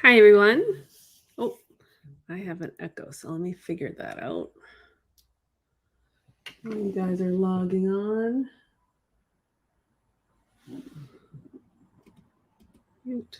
Hi, everyone. Oh, I have an echo, so let me figure that out. While you guys are logging on. Mute.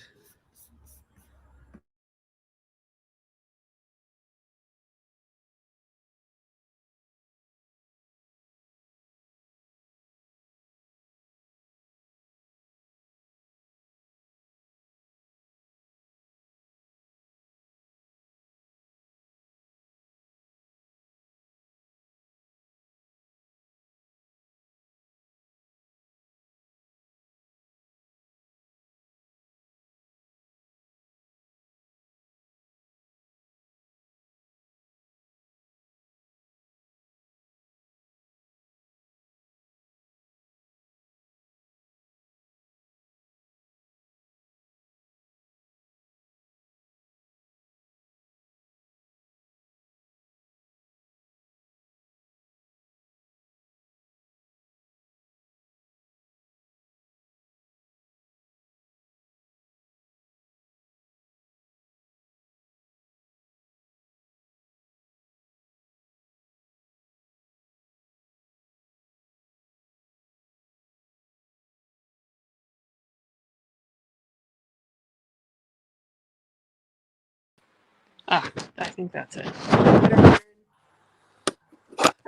I think that's it. I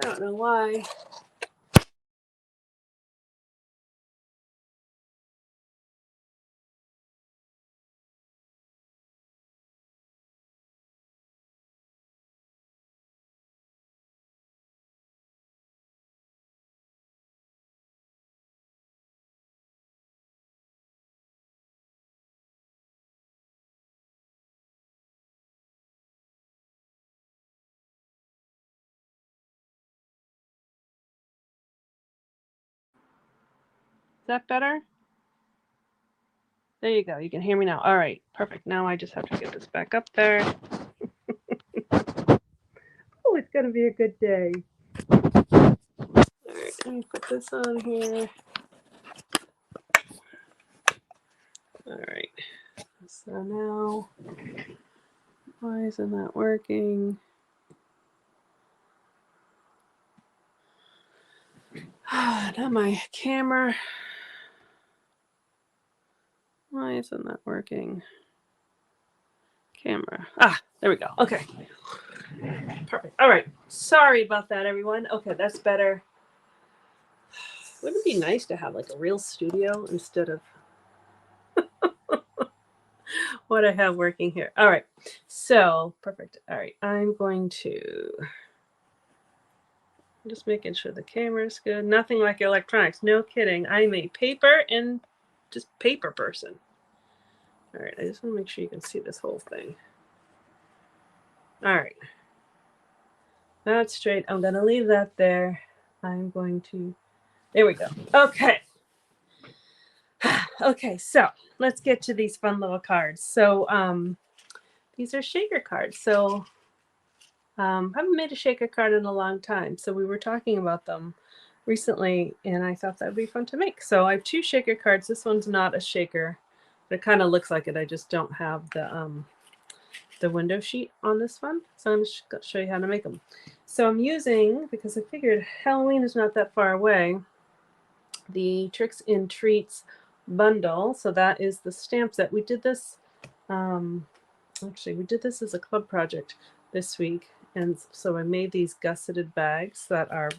don't know why. Is that better? There you go. You can hear me now. All right, perfect. Now I just have to get this back up there. Oh, it's going to be a good day. All right, let me put this on here. All right. So now, why isn't that working? Now my camera. Why isn't that working? Camera. There we go. Okay. Perfect. All right. Sorry about that, everyone. Okay, that's better. Wouldn't it be nice to have like a real studio instead of what I have working here? All right. So, perfect. All right. I'm going to just making sure the camera's good. Nothing like electronics. No kidding. I'm a paper and just paper person. All right. I just want to make sure you can see this whole thing. All right. That's straight. I'm going to leave that there. I'm going to, there we go. Okay. Okay, so let's get to these fun little cards. So these are shaker cards. So haven't made a shaker card in a long time. So we were talking about them recently, and I thought that would be fun to make. So I have two shaker cards. This one's not a shaker, but it kind of looks like it. I just don't have the window sheet on this one. So I'm just going to show you how to make them. So I'm using, because I figured Halloween is not that far away, the Tricks and Treats bundle. So that is the stamp set. We did this, actually, we did this as a club project this week. And so I made these gusseted bags that are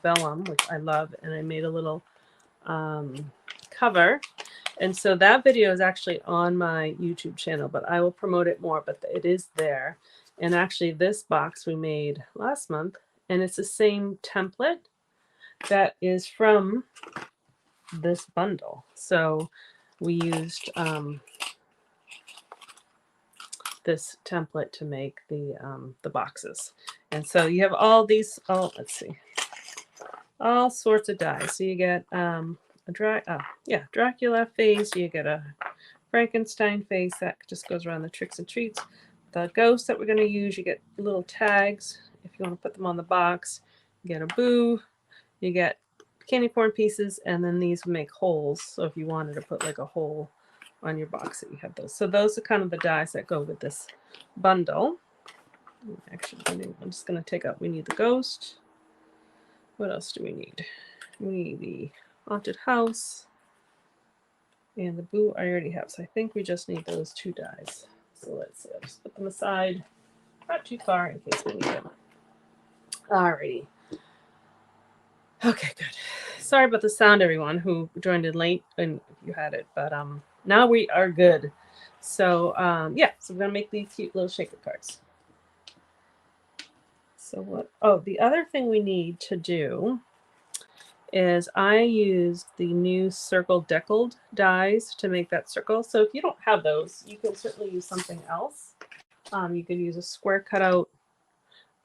vellum, which I love. And I made a little cover. And so that video is actually on my YouTube channel, but I will promote it more, but it is there. And actually this box we made last month, and it's the same template that is from this bundle. So we used this template to make the boxes. And so you have all these, let's see, all sorts of dies. So you get a Dracula face, you get a Frankenstein face that just goes around the Tricks and Treats. The ghosts that we're going to use, you get little tags if you want to put them on the box. You get a boo, you get candy corn pieces, and then these make holes. So if you wanted to put like a hole on your box that you have those. So those are kind of the dies that go with this bundle. Actually, I'm just going to take out, we need the ghost. What else do we need? We need the haunted house. And the boo I already have. So I think we just need those 2 dies. So let's see, I'll just put them aside. Not too far in case we need them. Alrighty. Okay, good. Sorry about the sound, everyone who joined in late and you had it, but now we are good. So yeah, so we're gonna make these cute little shaker cards. So what? Oh, the other thing we need to do is I used the new circle deckled dies to make that circle. So if you don't have those, you can certainly use something else. You could use a square cutout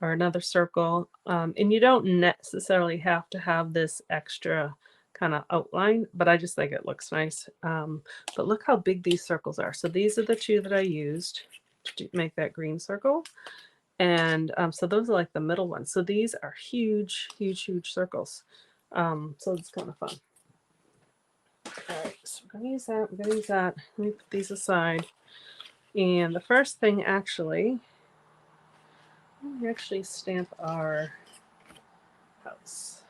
or another circle. And you don't necessarily have to have this extra kind of outline, but I just think it looks nice. But look how big these circles are. So these are the 2 that I used to make that green circle. And so those are like the middle ones. So these are huge, huge, huge circles. So it's kind of fun. All right, so we're gonna use that. We're gonna use that. Let me put these aside. And the first thing actually, we actually stamp our house.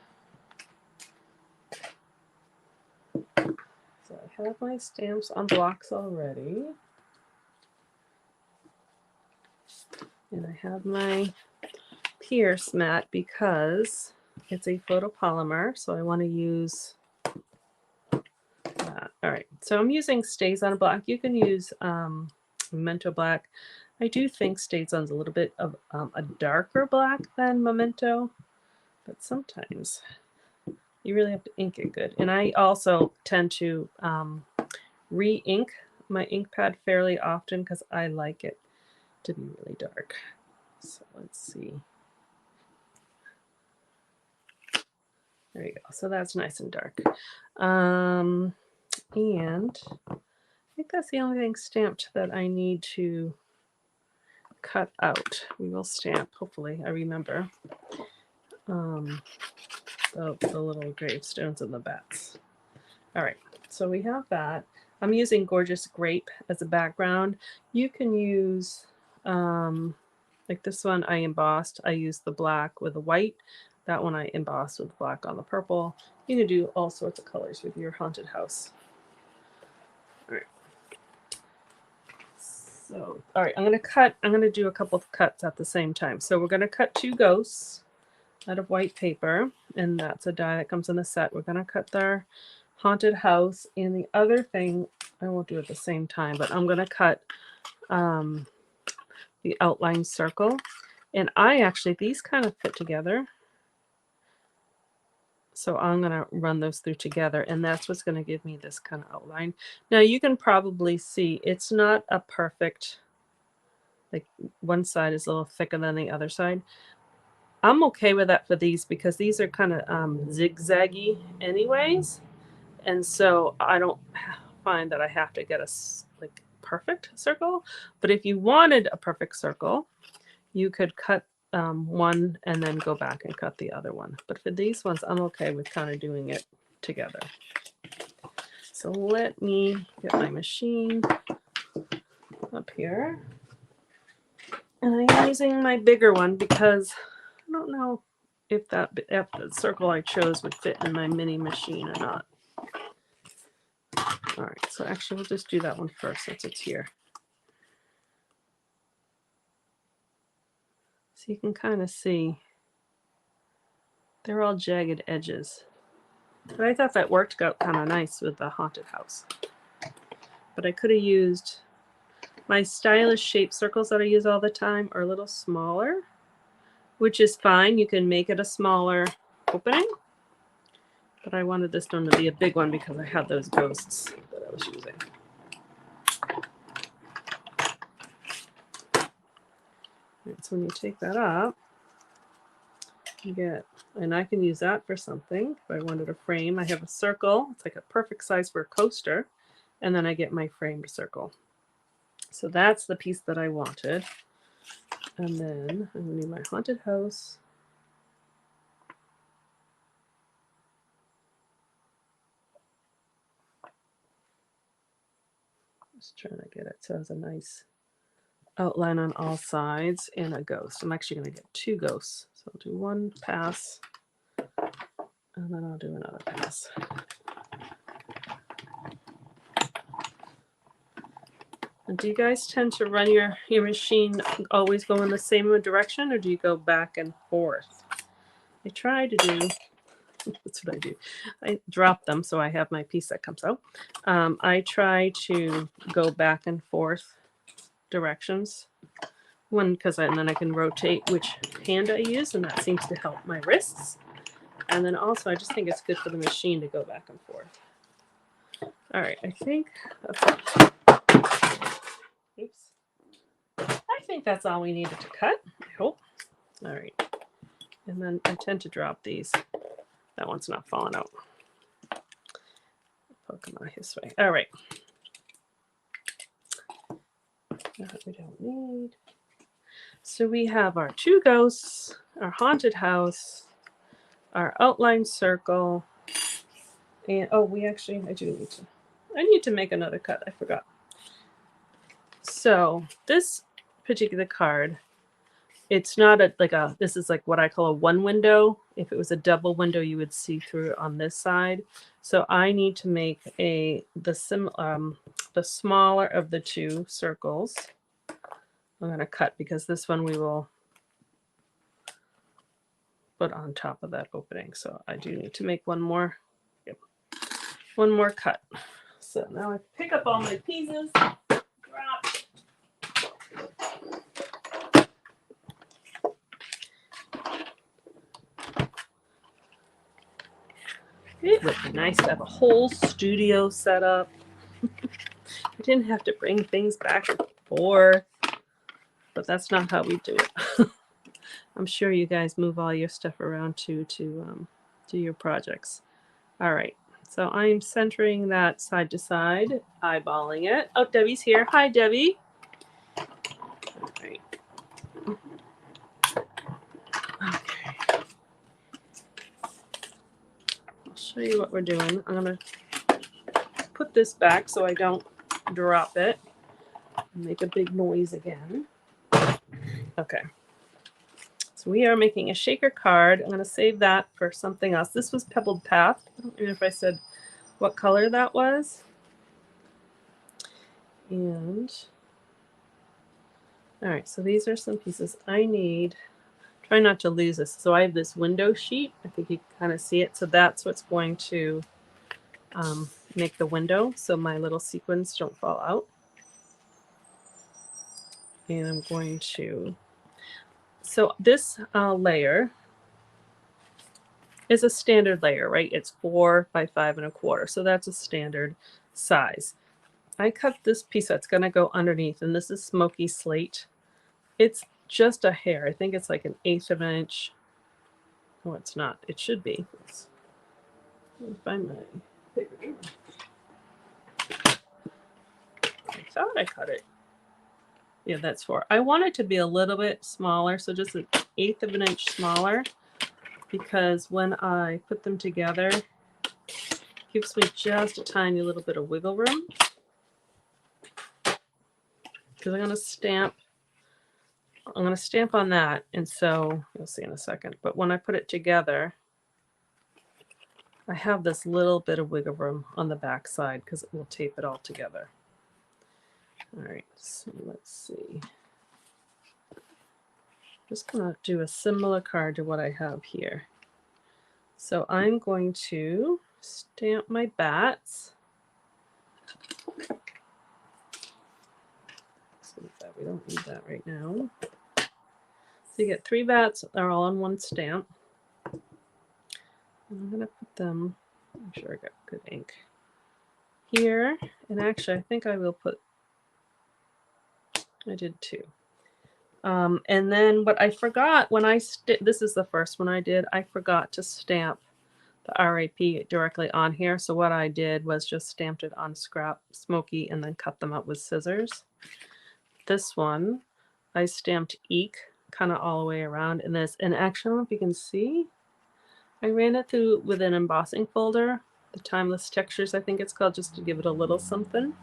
So I have my stamps on blocks already. And I have my Pierce mat because it's a photopolymer, so I want to use that. All right, so I'm using StazOn black. You can use Memento black. I do think StazOn's a little bit of a darker black than Memento, but sometimes you really have to ink it good. And I also tend to re-ink my ink pad fairly often because I like it to be really dark. So let's see. There you go. So that's nice and dark. And I think that's the only thing stamped that I need to cut out. We will stamp, hopefully, I remember, the little gravestones and the bats. All right, so we have that. I'm using Gorgeous Grape as a background. You can use, like this one I embossed. I used the black with the white. That one I embossed with black on the purple. You can do all sorts of colors with your haunted house. All right. So, all right, I'm going to do a couple of cuts at the same time. So we're going to cut 2 ghosts out of white paper, and that's a die that comes in a set. We're going to cut their haunted house, and the other thing, I won't do it at the same time, but I'm going to cut the outline circle. And I actually, these kind of fit together. So I'm going to run those through together, and that's what's going to give me this kind of outline. Now you can probably see it's not a perfect, like one side is a little thicker than the other side. I'm okay with that for these because these are kind of zigzaggy anyways. And so I don't find that I have to get a like perfect circle. But if you wanted a perfect circle, you could cut one and then go back and cut the other one. But for these ones, I'm okay with kind of doing it together. So let me get my machine up here. And I'm using my bigger one because I don't know if the circle I chose would fit in my mini machine or not. All right, so actually we'll just do that one first since it's here. So you can kind of see they're all jagged edges. But I thought that worked out kind of nice with the haunted house. But I could have used my stylish shape circles that I use all the time are a little smaller, which is fine. You can make it a smaller opening. But I wanted this one to be a big one because I had those ghosts that I was using. Right, so when you take that up, you get, and I can use that for something. If I wanted a frame, I have a circle. It's like a perfect size for a coaster. And then I get my framed circle. So that's the piece that I wanted. And then I'm going to need my haunted house. Just trying to get it so it has a nice outline on all sides and a ghost. I'm actually going to get 2 ghosts. So I'll do 1 pass and then I'll do another pass. And do you guys tend to run your machine always go in the same direction, or do you go back and forth? I try to do, that's what I do. I drop them so I have my piece that comes out. I try to go back and forth directions. One, because and then I can rotate which hand I use, and that seems to help my wrists. And then also, I just think it's good for the machine to go back and forth. All right, I think. Oops. I think that's all we needed to cut. I hope. All right, and then I tend to drop these. That one's not falling out. Poke them out this way. All right. That we don't need. So we have our 2 ghosts, our haunted house, our outline circle, and oh, I need to make another cut. I forgot. So this particular card, it's not this is like what I call a 1 window. If it was a double window, you would see through it on this side. So I need to make the smaller of the 2 circles. I'm going to cut because this one we will put on top of that opening. So I do need to make one more cut. So now I pick up all my pieces, drop. It would be nice to have a whole studio set up. I didn't have to bring things back and forth, but that's not how we do it. I'm sure you guys move all your stuff around too to do your projects. All right. So I'm centering that side to side, eyeballing it. Oh, Debbie's here. Hi, Debbie. All right. Okay. I'll show you what we're doing. I'm going to put this back so I don't drop it. Make a big noise again. Okay. So we are making a shaker card. I'm going to save that for something else. This was Pebbled Path. I don't know if I said what color that was. And all right, so these are some pieces I need. Try not to lose this. So I have this window sheet. I think you can kind of see it. So that's what's going to make the window so my little sequins don't fall out. And I'm going to, so this layer is a standard layer, right? It's 4 by 5 1/4. So that's a standard size. I cut this piece that's going to go underneath, and this is smoky slate. It's just a hair. I think it's like 1/8 of an inch. Oh, it's not. It should be. Let me find my paper. I thought I cut it. Yeah, that's 4. I want it to be a little bit smaller, so just 1/8 of an inch smaller, because when I put them together, it gives me just a tiny little bit of wiggle room. Because I'm going to stamp on that, and so you'll see in a second. But when I put it together, I have this little bit of wiggle room on the back side because it will tape it all together. All right, so let's see. Just going to do a similar card to what I have here. So I'm going to stamp my bats. We don't need that right now. So you get 3 bats. They're all on one stamp. And I'm going to put them, I'm sure I got good ink, here. And actually, I think I will put, I did 2. And then what I forgot when this is the first one I did, I forgot to stamp the RAP directly on here. So what I did was just stamped it on scrap smoky and then cut them out with scissors. This one, I stamped EEK kind of all the way around in this. And actually, I don't know if you can see, I ran it through with an embossing folder, the Timeless Textures, I think it's called, just to give it a little something.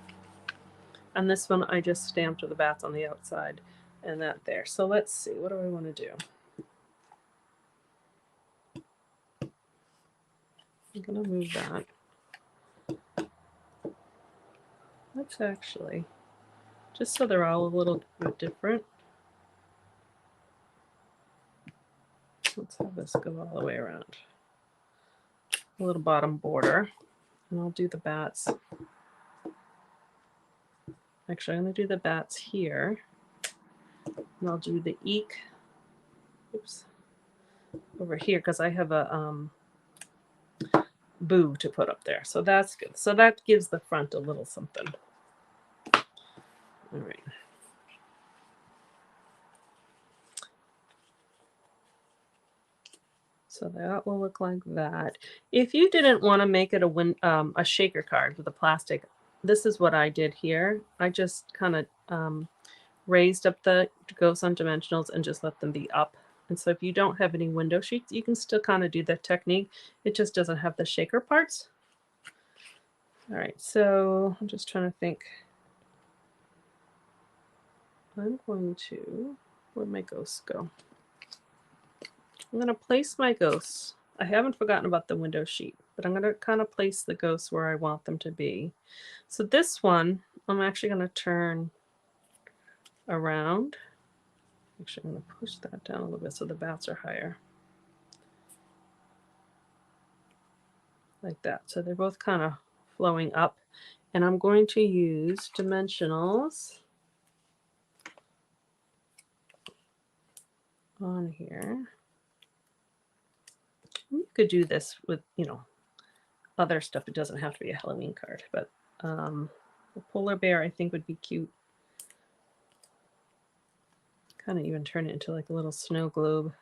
And this one I just stamped with the bats on the outside and that there. So let's see, what do I want to do? I'm going to move that. Let's actually, just so they're all a little bit different, let's have this go all the way around. A little bottom border. And I'll do the bats. Actually, I'm going to do the bats here. And I'll do the eek, oops, over here because I have a boo to put up there. So that's good. So that gives the front a little something. All right. So that will look like that. If you didn't want to make it a shaker card with a plastic, this is what I did here. I just kind of raised up the ghosts on dimensionals and just let them be up. And so if you don't have any window sheets, you can still kind of do that technique. It just doesn't have the shaker parts. All right, so I'm just trying to think. I'm going to, where'd my ghosts go? I'm going to place my ghosts. I haven't forgotten about the window sheet, but I'm going to kind of place the ghosts where I want them to be. So this one, I'm actually going to turn around. Actually, I'm going to push that down a little bit so the bats are higher. Like that. So they're both kind of flowing up. And I'm going to use dimensionals on here. You could do this with, you know, other stuff. It doesn't have to be a Halloween card, but the polar bear I think would be cute. Kind of even turn it into like a little snow globe.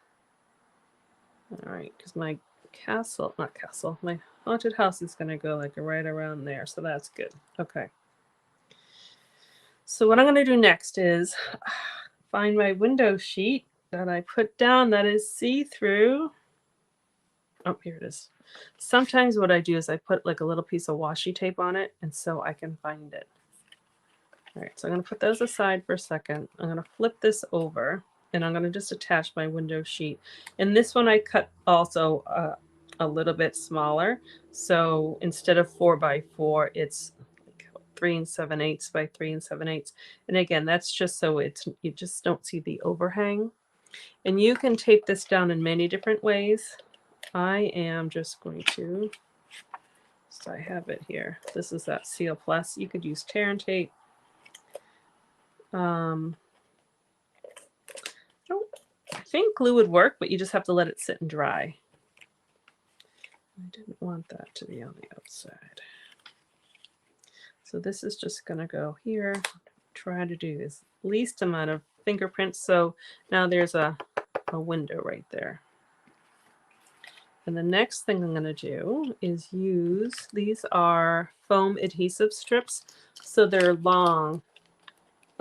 All right, because my castle, not castle, my haunted house is going to go like right around there. So that's good. Okay. So what I'm going to do next is find my window sheet that I put down that is see-through. Oh, here it is. Sometimes what I do is I put like a little piece of washi tape on it, and so I can find it. All right, so I'm going to put those aside for a second. I'm going to flip this over, and I'm going to just attach my window sheet. And this one I cut also a little bit smaller. So instead of 4x4, it's 3 7/8 by 3 7/8. And again, that's just so you just don't see the overhang. And you can tape this down in many different ways. I am just going to, so I have it here. This is that Seal Plus. You could use tear and tape. I think glue would work, but you just have to let it sit and dry. I didn't want that to be on the outside. So this is just going to go here. Try to do this least amount of fingerprints. So now there's a window right there. And the next thing I'm going to do is use, these are foam adhesive strips. So they're long.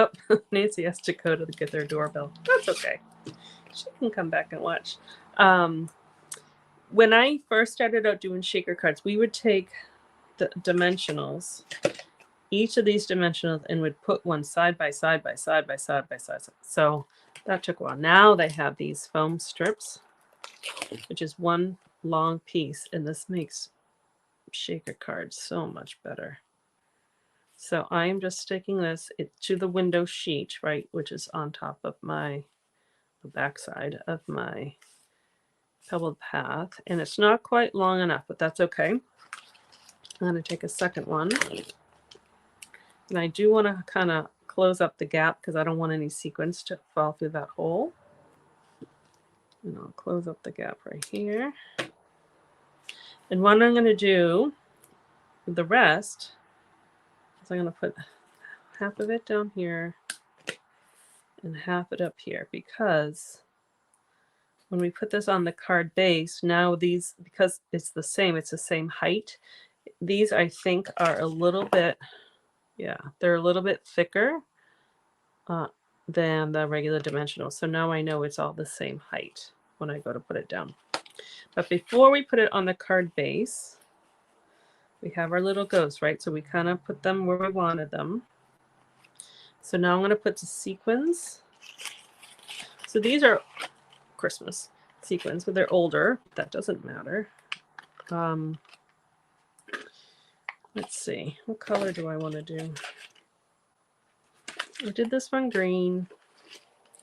Oh, Nancy has to go to get their doorbell. That's okay. She can come back and watch. When I first started out doing shaker cards, we would take the dimensionals, each of these dimensionals, and would put one side by side by side by side by side. So that took a while. Now they have these foam strips, which is one long piece, and this makes shaker cards so much better. So I'm just sticking this to the window sheet, right, which is on top of the backside of my pebbled path, and it's not quite long enough, but that's okay. I'm going to take a second one, and I do want to kind of close up the gap because I don't want any sequins to fall through that hole. And I'll close up the gap right here. And what I'm going to do with the rest is I'm going to put half of it down here and half it up here, because when we put this on the card base, now these, because it's the same height, these I think are a little bit, yeah, they're a little bit thicker than the regular dimensional. So now I know it's all the same height when I go to put it down. But before we put it on the card base, we have our little ghosts, right? So we kind of put them where we wanted them. So now I'm going to put the sequins. So these are Christmas sequins, but they're older. That doesn't matter. Let's see. What color do I want to do? I did this one green.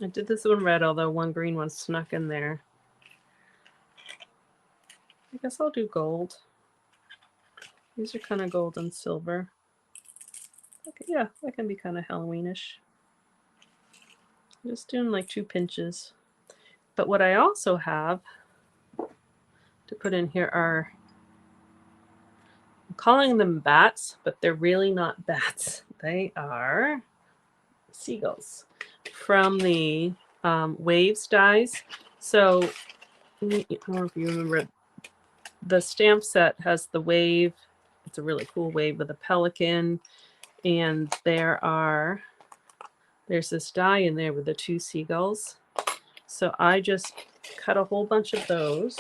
I did this one red, although one green one snuck in there. I guess I'll do gold. These are kind of gold and silver. Okay, yeah, that can be kind of Halloweenish. I'm just doing like 2 pinches. But what I also have to put in here are, I'm calling them bats, but they're really not bats. They are seagulls from the Waves dies. So I don't know if you remember, the stamp set has the wave. It's a really cool wave with a pelican, and there's this die in there with the 2 seagulls. So I just cut a whole bunch of those,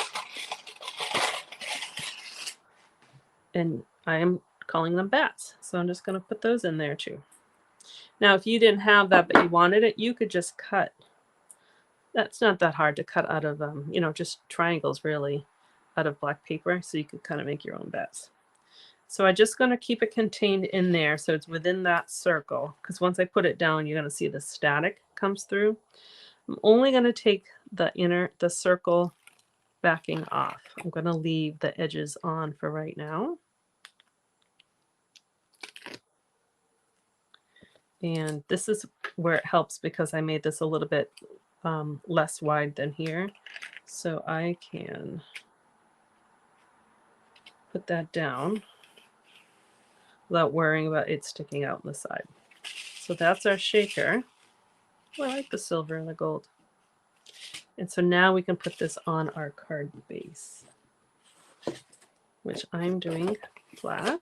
and I am calling them bats. So I'm just going to put those in there too. Now, if you didn't have that but you wanted it, you could just cut. That's not that hard to cut out of, just triangles really, out of black paper. So you could kind of make your own bats. So I'm just going to keep it contained in there so it's within that circle, because once I put it down, you're going to see the static comes through. I'm only going to take the circle backing off. I'm going to leave the edges on for right now. And this is where it helps because I made this a little bit less wide than here. So I can put that down without worrying about it sticking out on the side. So that's our shaker. Oh, I like the silver and the gold. And so now we can put this on our card base, which I'm doing black.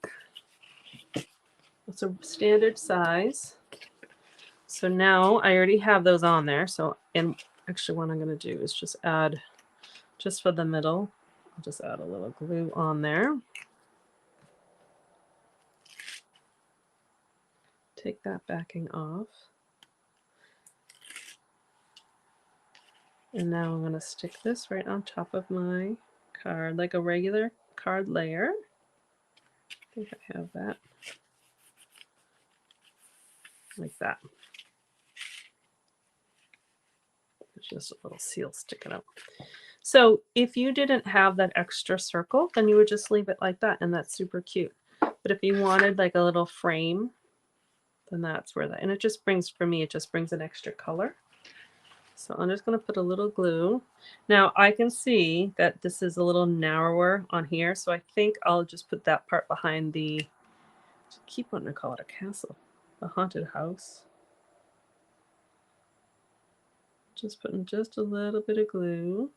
It's a standard size. So now I already have those on there. So, and actually what I'm going to do is just add, just for the middle, I'll just add a little glue on there. Take that backing off. And now I'm going to stick this right on top of my card, like a regular card layer. I think I have that. Like that. There's just a little seal sticking out. So if you didn't have that extra circle, then you would just leave it like that, and that's super cute. But if you wanted like a little frame, then that's where that, and it just brings, for me, it just brings an extra color. So I'm just going to put a little glue. Now I can see that this is a little narrower on here, so I think I'll just put that part behind the, I keep wanting to call it a castle, a haunted house. Just putting just a little bit of glue.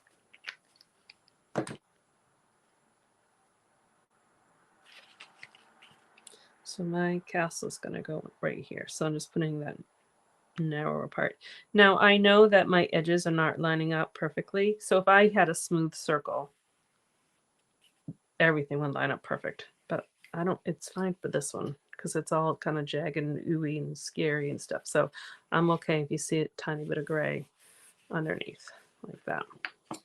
So my castle is going to go right here. So I'm just putting that narrower part. Now I know that my edges are not lining up perfectly. So if I had a smooth circle, everything would line up perfect. But I don't, it's fine for this one because it's all kind of jagged and ooey and scary and stuff. So I'm okay if you see a tiny bit of gray underneath like that. And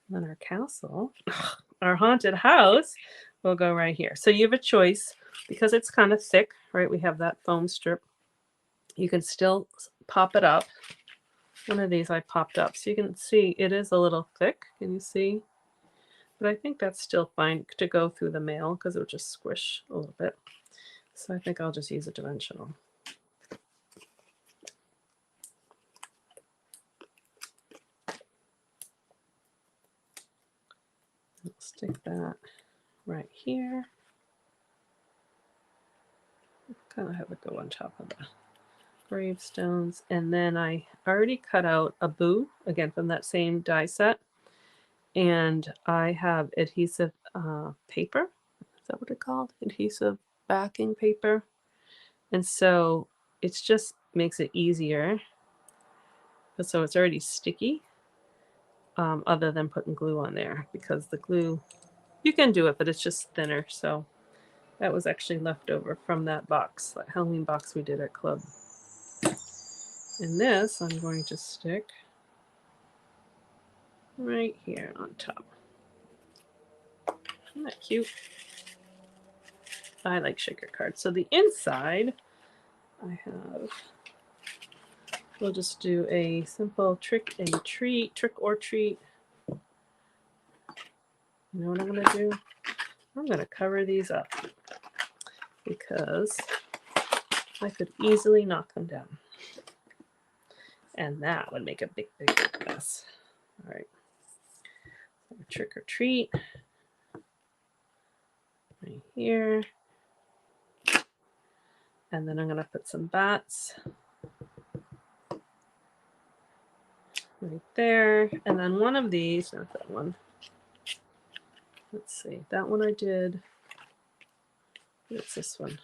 then our castle, our haunted house, will go right here. So you have a choice because it's kind of thick, right? We have that foam strip. You can still pop it up. One of these I popped up. So you can see it is a little thick. Can you see? But I think that's still fine to go through the mail because it would just squish a little bit. So I think I'll just use a dimensional. I'll stick that right here. Kind of have it go on top of the gravestones. And then I already cut out a boo, again from that same die set. And I have adhesive paper. Is that what it's called? Adhesive backing paper. And so it just makes it easier. But so it's already sticky, other than putting glue on there, because the glue, you can do it, but it's just thinner. So that was actually left over from that box, that Halloween box we did at Club. And this I'm going to stick right here on top. Isn't that cute? I like shaker cards. So the inside, I have, we'll just do a simple trick or treat. You know what I'm going to do? I'm going to cover these up because I could easily knock them down. And that would make a big, big, big mess. All right. Trick or treat. Right here. And then I'm going to put some bats right there. And then one of these, not that one. Let's see. That one I did. It's this one.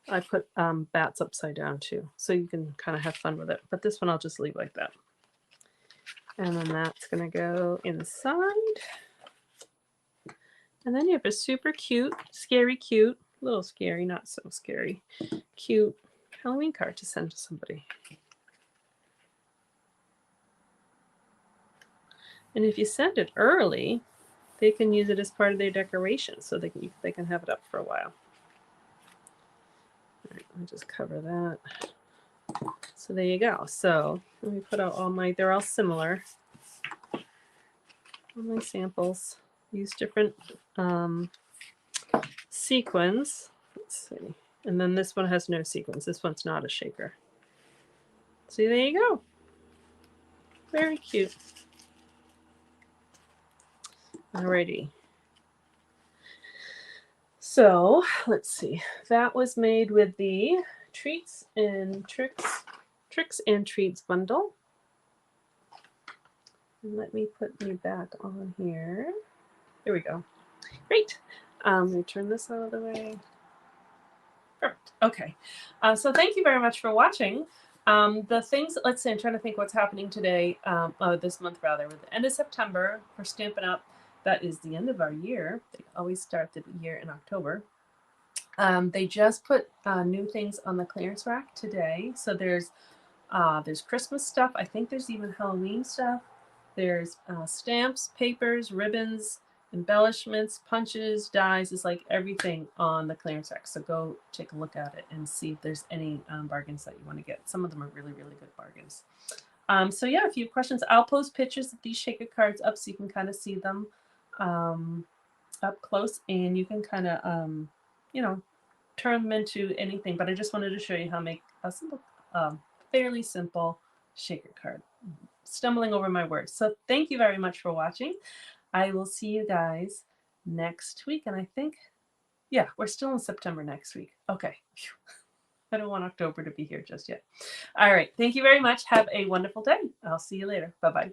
I put bats upside down too, so you can kind of have fun with it. But this one I'll just leave like that. And then that's going to go inside. And then you have a super cute, scary cute, little scary, not so scary, cute Halloween card to send to somebody. And if you send it early, they can use it as part of their decoration, so they can have it up for a while. All right, I'll just cover that. So there you go. So let me put out all my, they're all similar. All my samples. Use different sequins. Let's see. And then this one has no sequins. This one's not a shaker. See, there you go. Very cute. Alrighty. So let's see. That was made with the Tricks and Treats bundle. And let me put me back on here. There we go. Great. Let me turn this out of the way. Perfect. Okay. So thank you very much for watching. The things, let's see, I'm trying to think what's happening today, this month rather, with the end of September for Stampin' Up. That is the end of our year. They always start the year in October. They just put new things on the clearance rack today. So there's Christmas stuff. I think there's even Halloween stuff. There's stamps, papers, ribbons, embellishments, punches, dies. It's like everything on the clearance rack. So go take a look at it and see if there's any bargains that you want to get. Some of them are really, really good bargains. So yeah, if you have questions, I'll post pictures of these shaker cards up so you can kind of see them up close, and you can kind of, you know, turn them into anything. But I just wanted to show you how to make a simple, fairly simple shaker card. Stumbling over my words. So thank you very much for watching. I will see you guys next week. And I think, yeah, we're still in September next week. Okay. I don't want October to be here just yet. All right. Thank you very much. Have a wonderful day. I'll see you later. Bye-bye.